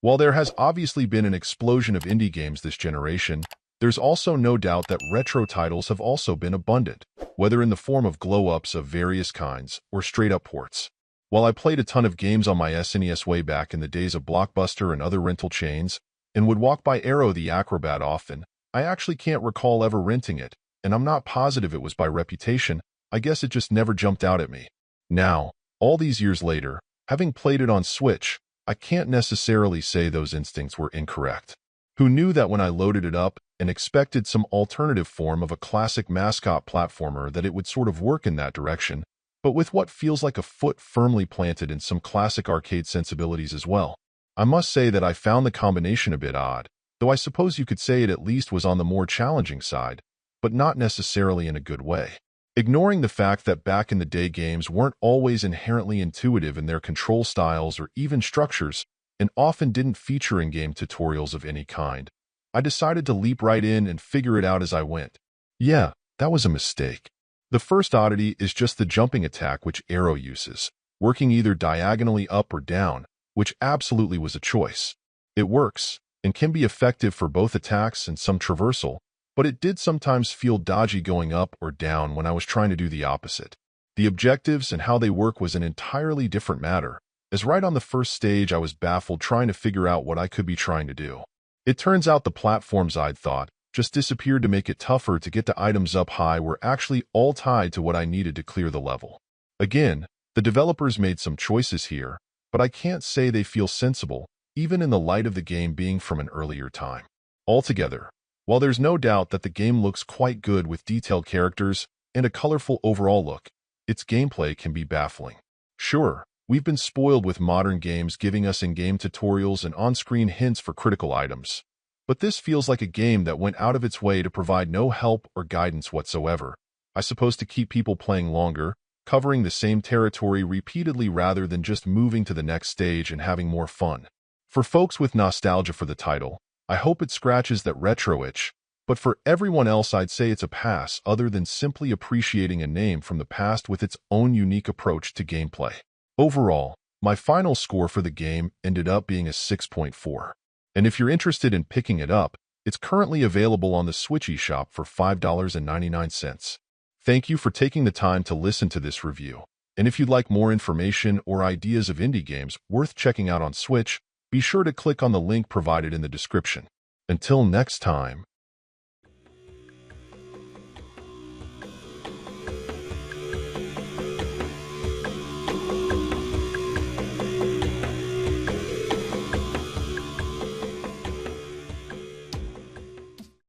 While there has obviously been an explosion of indie games this generation, there's also no doubt that retro titles have also been abundant, whether in the form of glow-ups of various kinds or straight-up ports. While I played a ton of games on my SNES way back in the days of Blockbuster and other rental chains, and would walk by Aero the Acro-Bat often, I actually can't recall ever renting it, and I'm not positive it was by reputation. I guess it just never jumped out at me. Now, all these years later, having played it on Switch, I can't necessarily say those instincts were incorrect. Who knew that when I loaded it up and expected some alternative form of a classic mascot platformer that it would sort of work in that direction, but with what feels like a foot firmly planted in some classic arcade sensibilities as well. I must say that I found the combination a bit odd, though I suppose you could say it at least was on the more challenging side, but not necessarily in a good way. Ignoring the fact that back in the day games weren't always inherently intuitive in their control styles or even structures, and often didn't feature in-game tutorials of any kind, I decided to leap right in and figure it out as I went. Yeah, that was a mistake. The first oddity is just the jumping attack which Aero uses, working either diagonally up or down, which absolutely was a choice. It works, and can be effective for both attacks and some traversal, but it did sometimes feel dodgy going up or down when I was trying to do the opposite. The objectives and how they work was an entirely different matter, as right on the first stage I was baffled trying to figure out what I could be trying to do. It turns out the platforms I'd thought just disappeared to make it tougher to get to items up high were actually all tied to what I needed to clear the level. Again, the developers made some choices here, but I can't say they feel sensible, even in the light of the game being from an earlier time. Altogether, while there's no doubt that the game looks quite good with detailed characters and a colorful overall look, its gameplay can be baffling. Sure, we've been spoiled with modern games giving us in-game tutorials and on-screen hints for critical items, but this feels like a game that went out of its way to provide no help or guidance whatsoever. I suppose to keep people playing longer, covering the same territory repeatedly rather than just moving to the next stage and having more fun. For folks with nostalgia for the title, I hope it scratches that retro itch, but for everyone else I'd say it's a pass other than simply appreciating a name from the past with its own unique approach to gameplay. Overall, my final score for the game ended up being a 6.4. And if you're interested in picking it up, it's currently available on the Switch eShop for $5.99. Thank you for taking the time to listen to this review. And if you'd like more information or ideas of indie games worth checking out on Switch, be sure to click on the link provided in the description. Until next time.